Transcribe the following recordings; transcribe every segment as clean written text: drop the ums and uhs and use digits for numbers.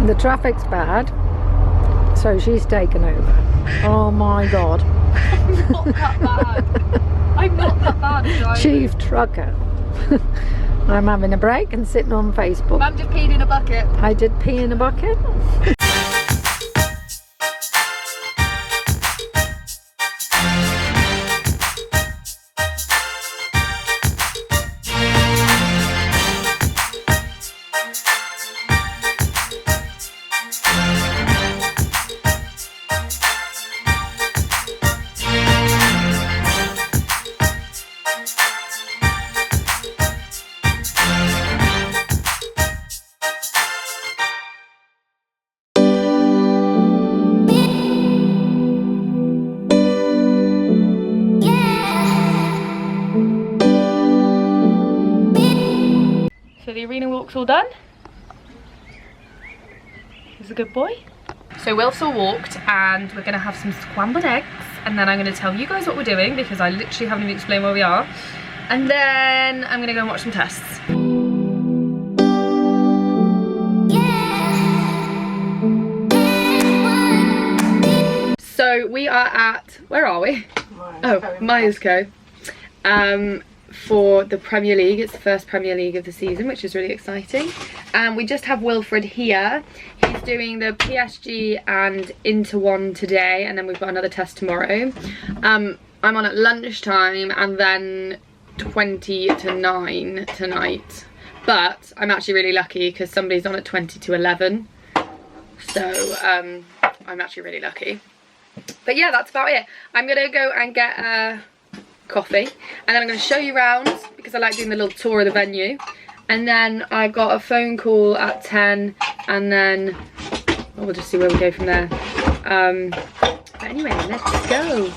The traffic's bad, so she's taken over. Oh my god. I'm not that bad. I'm not that bad at driving. Chief trucker. I'm having a break and sitting on Facebook. Mum just peed in a bucket. I did pee in a bucket. So the arena walk's all done. He's a good boy. So Wilf's all walked and we're gonna have some scrambled eggs and then I'm gonna tell you guys what we're doing because I literally haven't even explained where we are. And then I'm gonna go and watch some tests. So we are at, where are we? Myers Co. For the Premier League. It's the first Premier League of the season, which is really exciting. And we just have Wilfred here. He's doing the PSG and Inter one today, and then we've got another test tomorrow. I'm on at lunchtime and then 20 to 9 tonight. But I'm actually really lucky because somebody's on at 20 to 11. So I'm actually really lucky. But yeah, that's about it. I'm gonna go and get a coffee and then I'm going to show you around because I like doing the little tour of the venue, and then I've got a phone call at 10 and then we'll just see where we go from there. But anyway, let's go.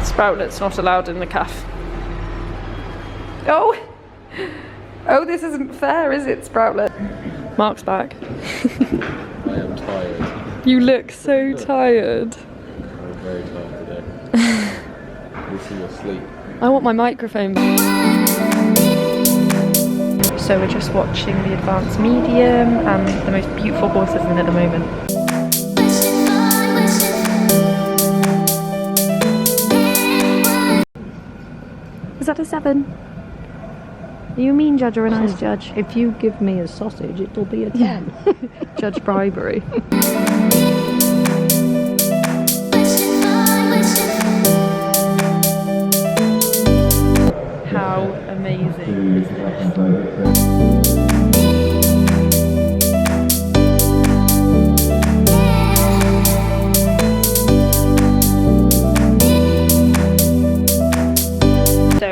Sproutlet's not allowed in the cafe. Oh, this isn't fair, is it, Sproutlet? Mark's back. I am tired. You look so tired. I'm very tired today. We'll see your sleep. I want my microphone back. So we're just watching the advanced medium and the most beautiful horses in at the moment. Is that a 7? Are you a mean judge or a nice judge? If you give me a sausage, it'll be a 10. Judge bribery. How amazing is this?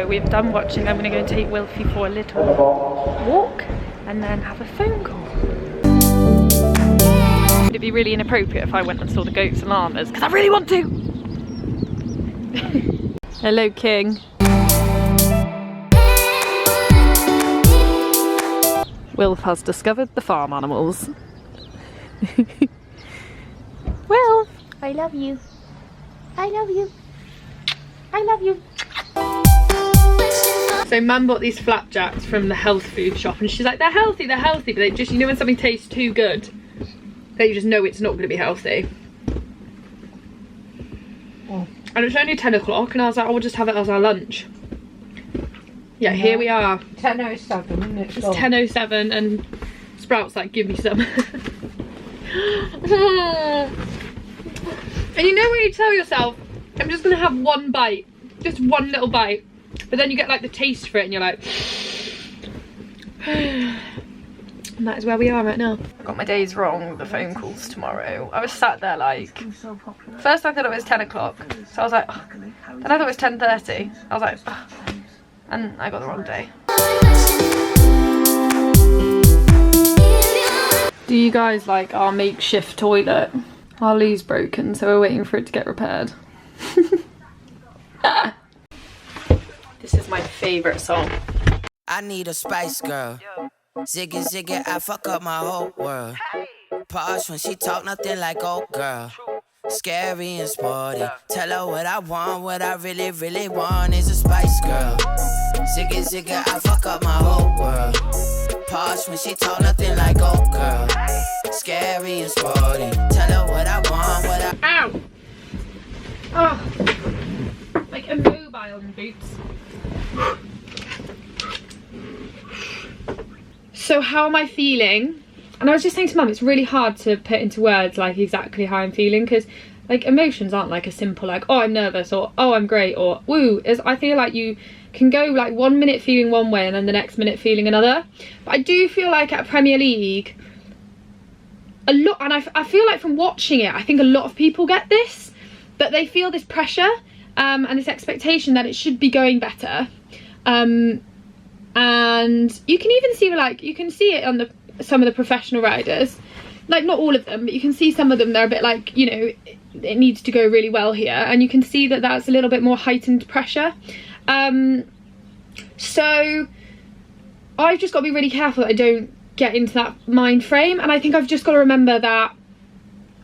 We've done watching. I'm going to go and take Wilfie for a little walk and then have a phone call. Would it be really inappropriate if I went and saw the goats and llamas? Because I really want to! Hello, King. Wilf has discovered the farm animals. Wilf! I love you. I love you. I love you. So Mum bought these flapjacks from the health food shop and she's like, they're healthy, but they just, you know when something tastes too good, that you just know it's not going to be healthy. Oh. And it's only 10 o'clock and I was like, oh, we'll just have it as our lunch. Yeah, here we are. 10:07, isn't it? It's 10:07 and Sprout's like, give me some. And you know when you tell yourself, I'm just going to have one bite, just one little bite. But then you get like the taste for it and you're like, and that is where we are right now. I got my days wrong, the phone calls tomorrow. I was sat there like, first I thought it was 10 o'clock. So I was like, oh. Then I thought it was 10:30. I was like, oh. And I got the wrong day. Do you guys like our makeshift toilet? Our loo's broken, so we're waiting for it to get repaired. This is my favourite song. I need a Spice Girl. Ziggy, ziggy, I fuck up my whole world. Posh when she talk, nothing like old girl. Scary and sporty. Tell her what I want, what I really, really want is a Spice Girl. Zigga, I fuck up my whole world. Posh when she talk, nothing like old girl. Scary and sporty. Tell her what I want, what I... Ow! Oh, like immobile in boots. So how am I feeling? And I was just saying to Mum, it's really hard to put into words like exactly how I'm feeling, because like emotions aren't like a simple like, oh I'm nervous, or oh I'm great, or woo. I feel like you can go like 1 minute feeling one way and then the next minute feeling another. But I do feel like at Premier League a lot, and I feel like from watching it, I think a lot of people get this, that they feel this pressure and this expectation that it should be going better. And you can even see like, you can see it on some of the professional riders, like not all of them, but you can see some of them, they're a bit like, you know, it needs to go really well here, and you can see that that's a little bit more heightened pressure. So I've just got to be really careful that I don't get into that mind frame, and I think I've just got to remember that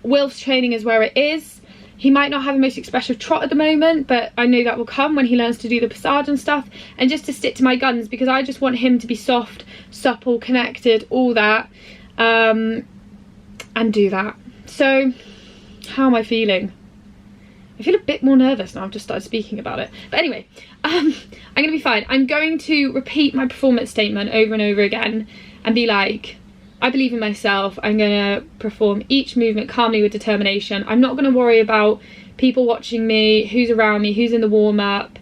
Wilf's training is where it is. He might not have the most expressive trot at the moment, but I know that will come when he learns to do the passage and stuff, and just to stick to my guns, because I just want him to be soft, supple, connected, all that, and do that. So how am I feeling? I feel a bit more nervous now I've just started speaking about it. But anyway, I'm going to be fine. I'm going to repeat my performance statement over and over again and be like, I believe in myself. I'm going to perform each movement calmly with determination. I'm not going to worry about people watching me, who's around me, who's in the warm-up,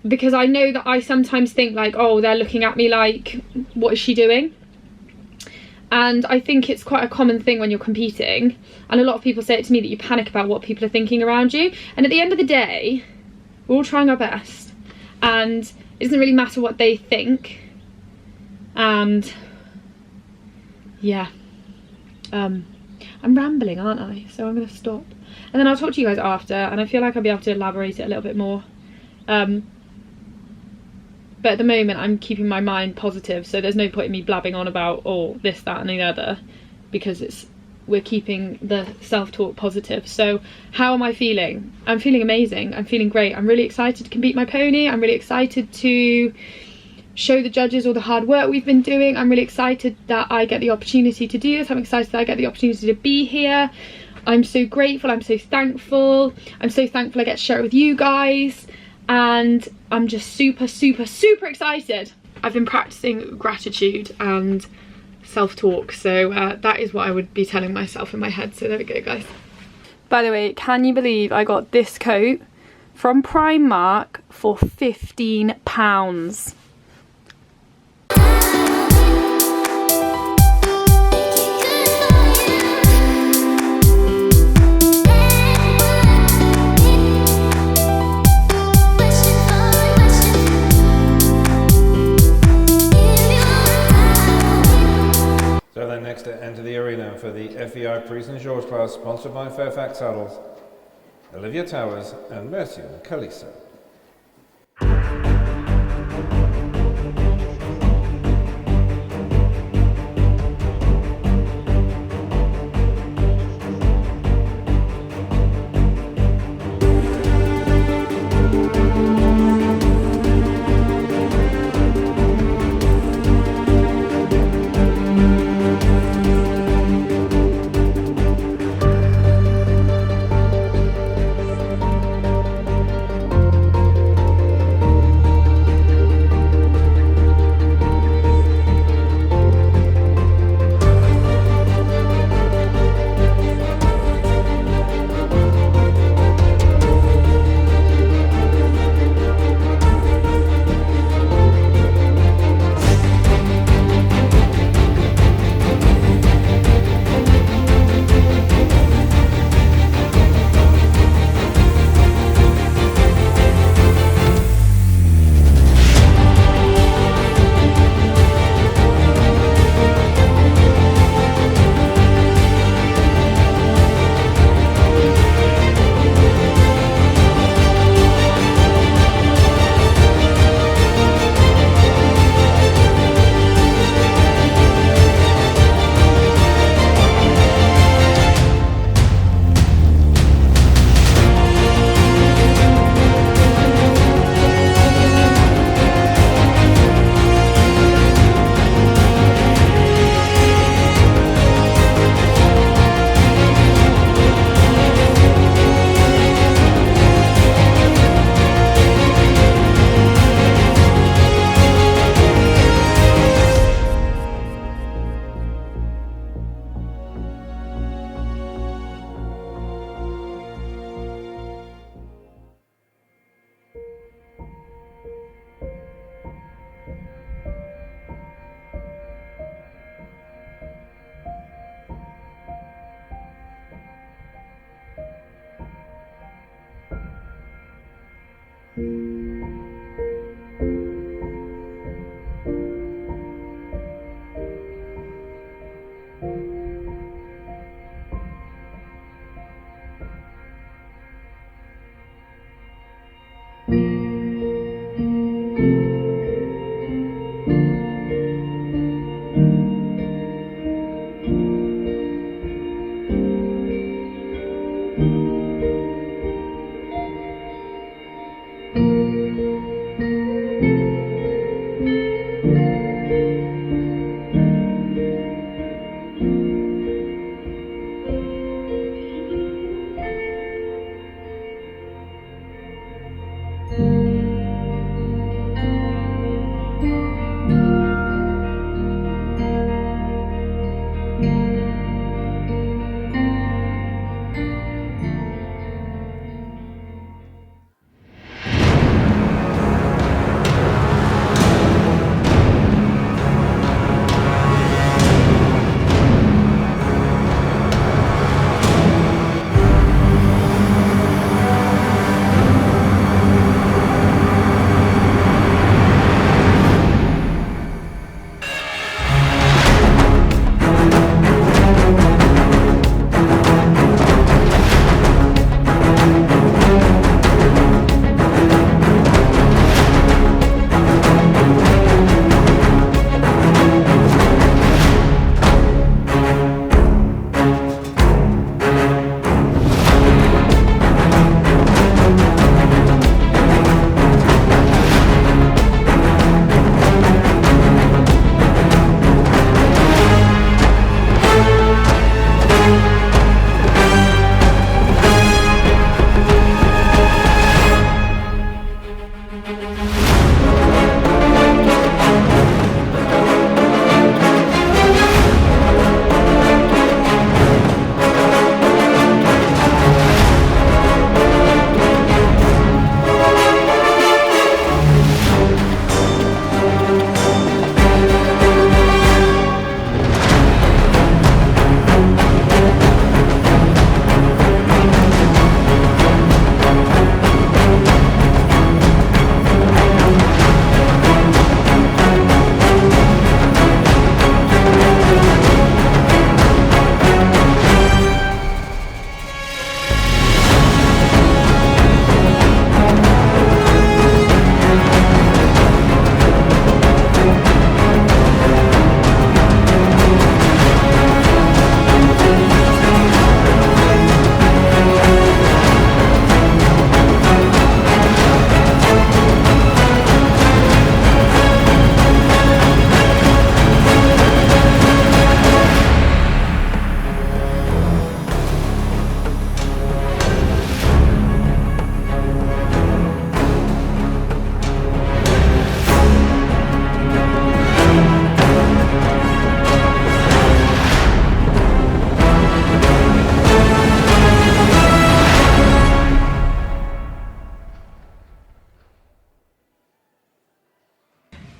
because I know that I sometimes think like, oh, they're looking at me like, what is she doing? And I think it's quite a common thing when you're competing, and a lot of people say it to me, that you panic about what people are thinking around you. And at the end of the day, we're all trying our best, and it doesn't really matter what they think. And yeah, I'm rambling, aren't I? So I'm gonna stop, and then I'll talk to you guys after, and I feel like I'll be able to elaborate it a little bit more. But at the moment I'm keeping my mind positive, so there's no point in me blabbing on about this, that and the other, because we're keeping the self-talk positive. So how am I feeling? I'm feeling amazing. I'm feeling great. I'm really excited to compete my pony. I'm really excited to show the judges all the hard work we've been doing. I'm really excited that I get the opportunity to do this. I'm excited that I get the opportunity to be here. I'm so grateful. I'm so thankful. I'm so thankful I get to share it with you guys. And I'm just super, super, super excited. I've been practicing gratitude and self-talk, so that is what I would be telling myself in my head. So there we go, guys. By the way, can you believe I got this coat from Primark for £15? So then next to enter the arena for the FEI Priest and George class, sponsored by Fairfax Saddles, Olivia Towers and Mercian Kalisa.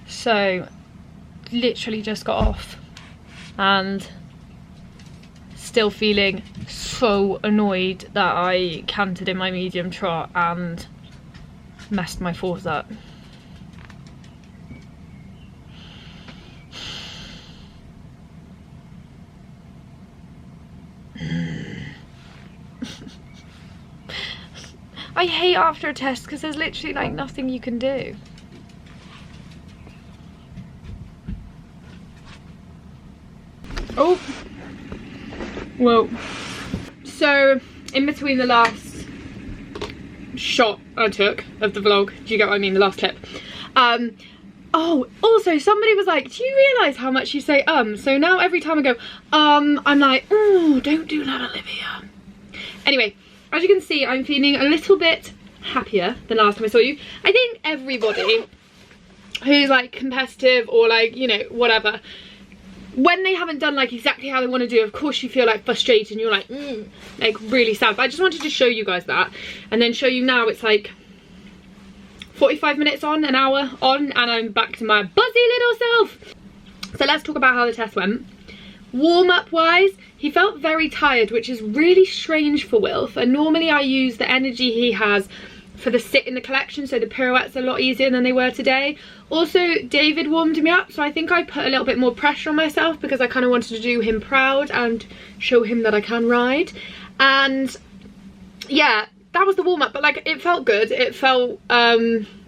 So literally just got off and still feeling so annoyed that I cantered in my medium trot and messed my fours up. I hate after a test because there's literally like nothing you can do. Oh, well, so in between the last shot I took of the vlog, do you get what I mean, the last clip, oh, also somebody was like, do you realise how much you say so now every time I go I'm like, oh, don't do that, Olivia. Anyway, as you can see, I'm feeling a little bit happier than last time I saw you. I think everybody who's like competitive or like, you know, whatever, when they haven't done like exactly how they want to do, of course you feel like frustrated and you're like really sad. But I just wanted to show you guys that and then show you now it's like 45 minutes on, an hour on, and I'm back to my buzzy little self. So let's talk about how the test went. Warm-up wise, he felt very tired, which is really strange for Wilf, and normally I use the energy he has for the sit in the collection, so the pirouettes are a lot easier than they were today. Also, David warmed me up, so I think I put a little bit more pressure on myself because I kind of wanted to do him proud and show him that I can ride. And yeah, that was the warm-up, but like it felt good. It felt a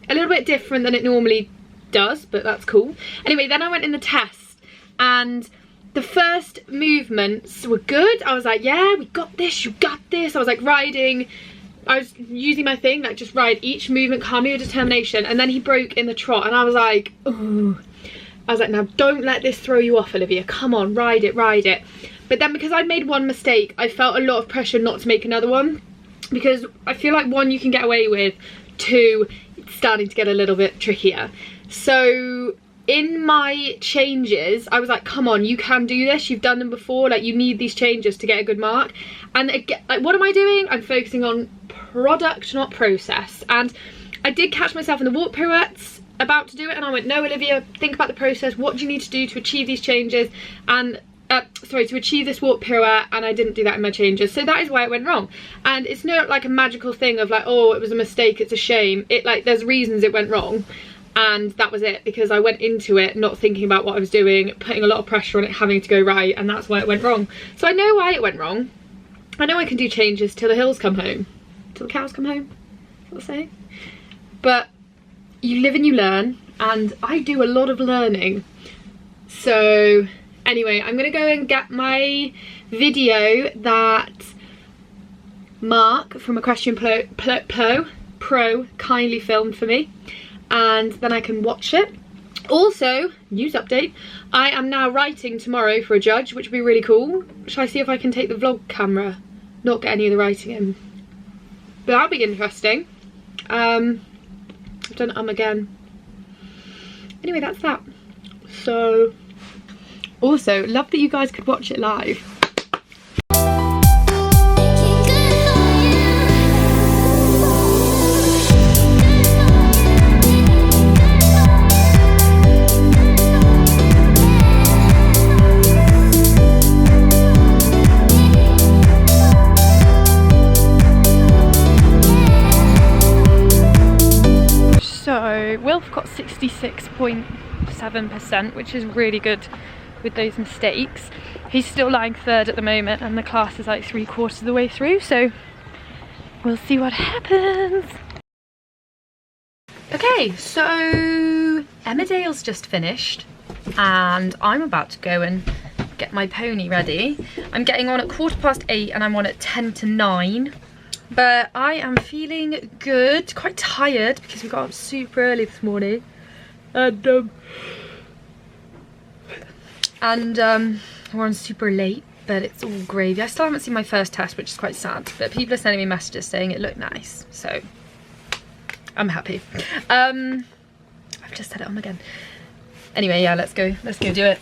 little bit different than it normally does, but that's cool. Anyway, then I went in the test and the first movements were good. I was like, yeah, we got this, you got this. I was like riding, I was using my thing, like just ride each movement calmly with determination. And then he broke in the trot and I was like, ooh. I was like, now don't let this throw you off, Olivia. Come on, ride it, ride it. But then because I'd made one mistake, I felt a lot of pressure not to make another one. Because I feel like one, you can get away with, two, it's starting to get a little bit trickier. So in my changes, I was like, come on, you can do this, you've done them before, like you need these changes to get a good mark. And again, like, what am I doing? I'm focusing on product, not process. And I did catch myself in the walk pirouettes about to do it, and I went, no, Olivia, think about the process. What do you need to do to achieve these changes? And sorry, to achieve this walk pirouette, and I didn't do that in my changes. So that is why it went wrong. And it's not like a magical thing of like, oh, it was a mistake, it's a shame. It, like, there's reasons it went wrong. And that was it, because I went into it not thinking about what I was doing, putting a lot of pressure on it having to go right, and that's why it went wrong. So I know why it went wrong. I know I can do changes till the hills come home. Till the cows come home, is what I'm saying. But you live and you learn, and I do a lot of learning. So anyway, I'm gonna go and get my video that Mark from Equestrian Pro kindly filmed for me, and then I can watch it. Also, news update, I am now writing tomorrow for a judge, which would be really cool. Shall I see if I can take the vlog camera, not get any of the writing in? But that'll be interesting. I've done again. Anyway, that's that. So, also, love that you guys could watch it live. So Wilf got 66.7%, which is really good with those mistakes. He's still lying third at the moment, and the class is like 3/4 of the way through, so we'll see what happens. Okay, so Emmerdale's just finished, and I'm about to go and get my pony ready. I'm getting on at 8:15, and I'm on at 10 to 9. But I am feeling good, quite tired because we got up super early this morning, and we're on super late, but it's all gravy. I still haven't seen my first test, which is quite sad, but people are sending me messages saying it looked nice, so I'm happy. I've just set it on again. Anyway, yeah, let's go do it.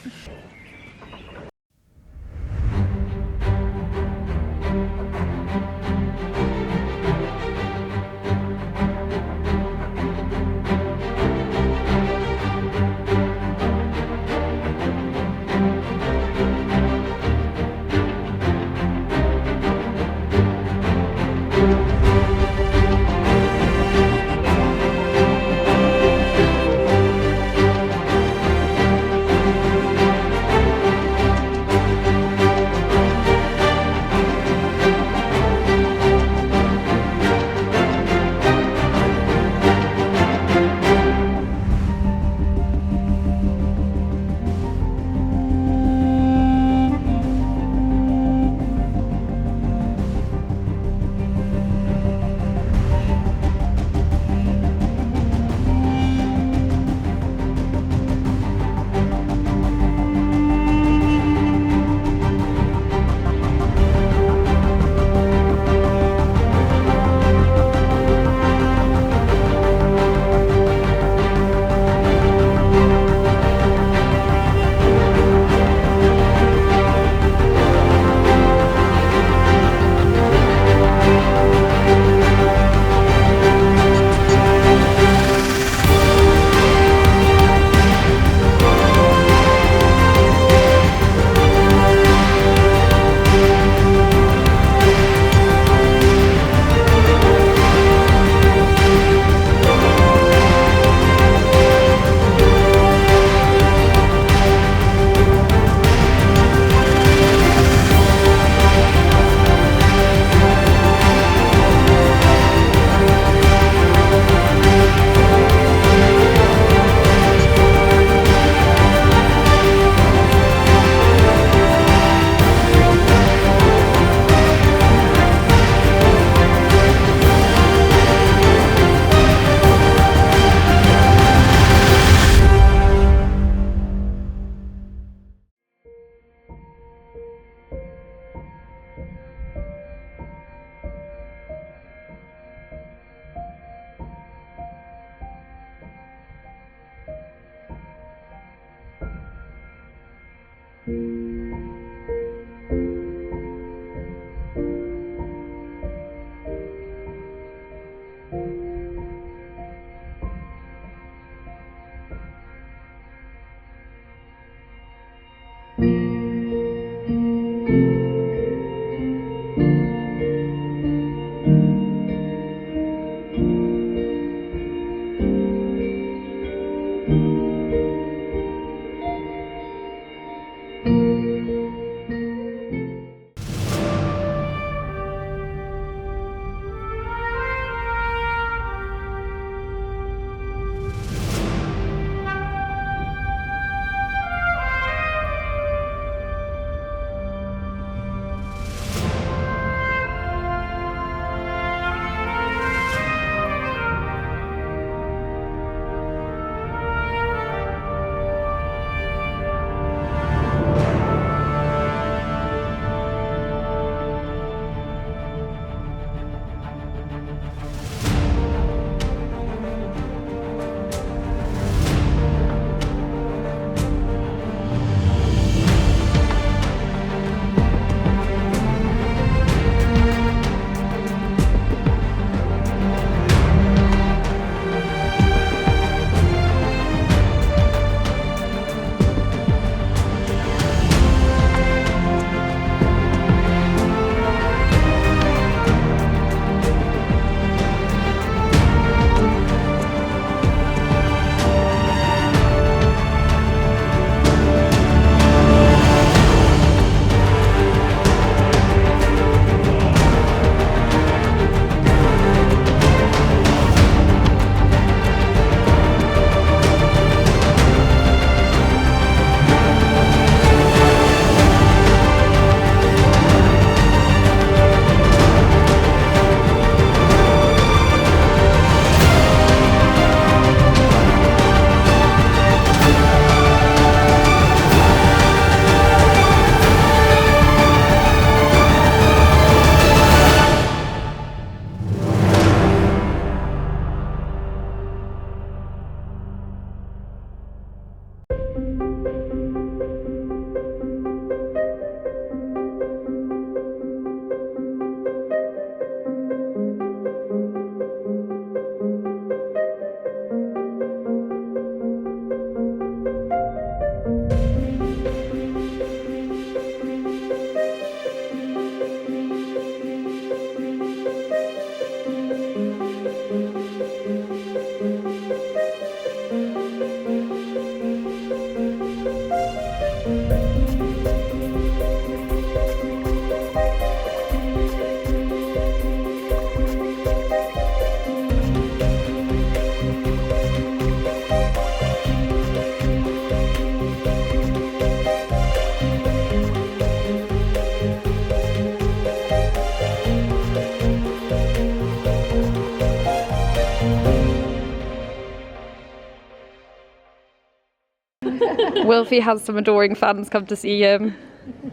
Wilfie has some adoring fans come to see him.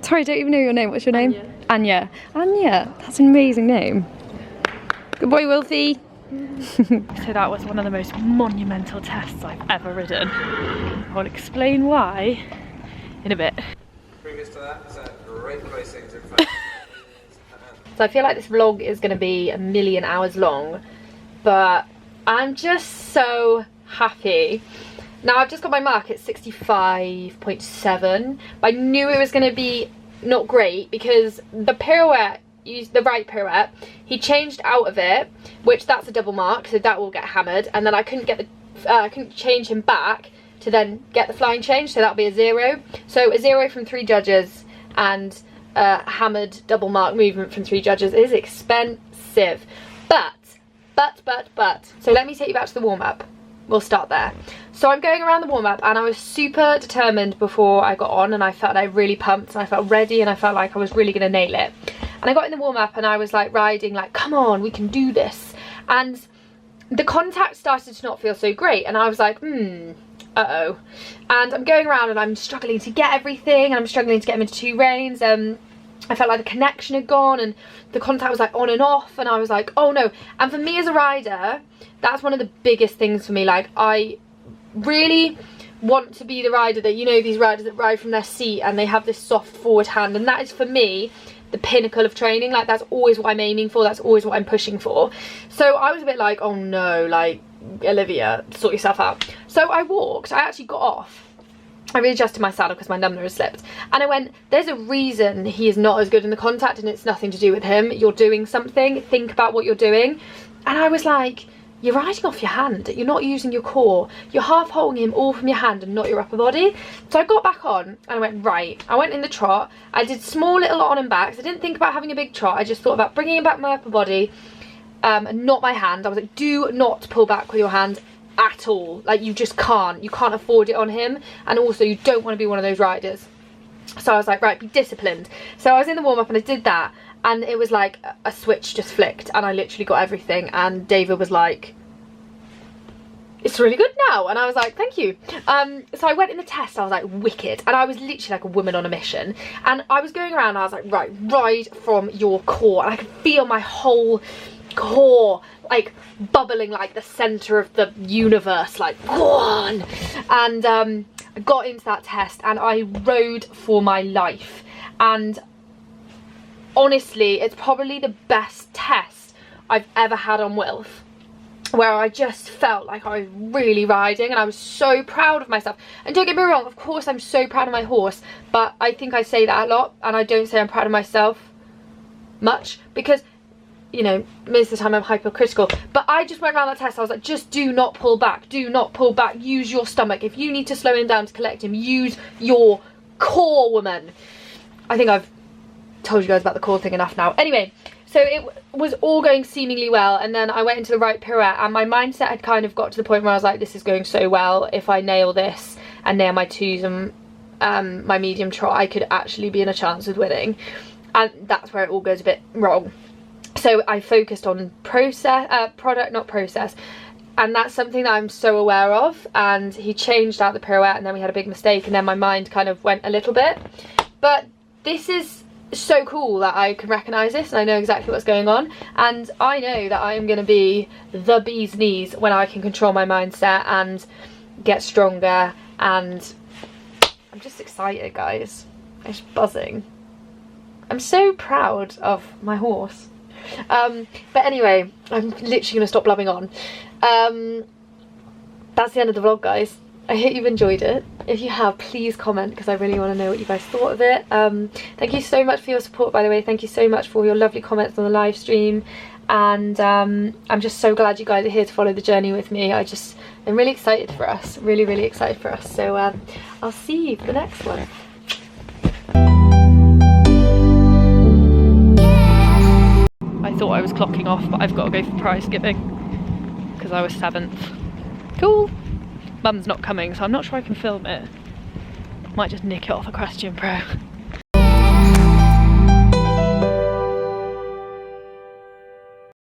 Sorry, I don't even know your name. What's your name? Anya. Anya. That's an amazing name. Good boy, Wilfie. So that was one of the most monumental tests I've ever ridden. I'll explain why in a bit. Previous to that, great placings in fact. So I feel like this vlog is going to be a million hours long, but I'm just so happy. Now I've just got my mark at 65.7, but I knew it was going to be not great because the pirouette, the right pirouette, he changed out of it, which that's a double mark, so that will get hammered, and then I couldn't get the I couldn't change him back to then get the flying change, so that'll be a 0. So a 0 from 3 judges and hammered double mark movement from 3 judges is expensive. But so let me take you back to the warm-up. We'll start there. So I'm going around the warm-up and I was super determined before I got on, and I felt like really pumped and I felt ready and I felt like I was really gonna nail it. And I got in the warm-up and I was like riding like, come on, we can do this. And the contact started to not feel so great and I was like, uh-oh. And I'm going around and I'm struggling to get everything and I'm struggling to get them into 2 reins. I felt like the connection had gone and the contact was like on and off, and I was like, oh no. And for me as a rider, that's one of the biggest things for me. Like, I really want to be the rider that, you know, these riders that ride from their seat and they have this soft forward hand, and that is for me the pinnacle of training. Like, that's always what I'm aiming for, that's always what I'm pushing for. So I was a bit like, oh no, like, Olivia, sort yourself out. So I walked, I actually got off, I readjusted my saddle because my numbner has slipped, and I went, there's a reason he is not as good in the contact and it's nothing to do with him. You're doing something, think about what you're doing. And I was like, you're riding off your hand, you're not using your core, you're half holding him all from your hand and not your upper body. So I got back on and I went, right, I went in the trot, I did small little on and backs, I didn't think about having a big trot, I just thought about bringing back my upper body and not my hand. I was like, do not pull back with your hand at all. Like, you just can't, you can't afford it on him, and also you don't want to be one of those riders. So I was like, right, be disciplined. So I was in the warm-up and I did that, and it was like a switch just flicked and I literally got everything, and David was like, it's really good now, and I was like, thank you. So I went in the test, I was like, wicked, and I was literally like a woman on a mission, and I was going around and I was like, right, ride from your core, and I could feel my whole core like bubbling like the center of the universe, like, go on. And I got into that test and I rode for my life, and honestly it's probably the best test I've ever had on Wilf, where I just felt like I was really riding and I was so proud of myself. And don't get me wrong, of course I'm so proud of my horse, but I think I say that a lot and I don't say I'm proud of myself much, because, you know, most of the time I'm hypercritical. But I just went around that test, I was like, just do not pull back, do not pull back, use your stomach. If you need to slow him down to collect him, use your core, woman. I think I've told you guys about the core thing enough now. Anyway, so it was all going seemingly well, and then I went into the right pirouette and my mindset had kind of got to the point where I was like, this is going so well, if I nail this and nail my 2s and my medium trot, I could actually be in a chance of winning. And that's where it all goes a bit wrong. So I focused on product, not process, and that's something that I'm so aware of. And he changed out the pirouette and then we had a big mistake, and then my mind kind of went a little bit. But this is so cool that I can recognise this and I know exactly what's going on, and I know that I am going to be the bee's knees when I can control my mindset and get stronger. And I'm just excited, guys. I'm just buzzing. I'm so proud of my horse. But anyway, I'm literally gonna stop blabbing on. That's the end of the vlog, guys. I hope you've enjoyed it. If you have, please comment, because I really want to know what you guys thought of it. Thank you so much for your support, by the way. Thank you so much for your lovely comments on the live stream, and I'm just so glad you guys are here to follow the journey with me. I'm really excited for us, really excited for us. So I'll see you for the next one. I thought I was clocking off, but I've got to go for prize giving because I was 7th. Cool. Mum's not coming, so I'm not sure I can film it. Might just nick it off Equestrian Pro.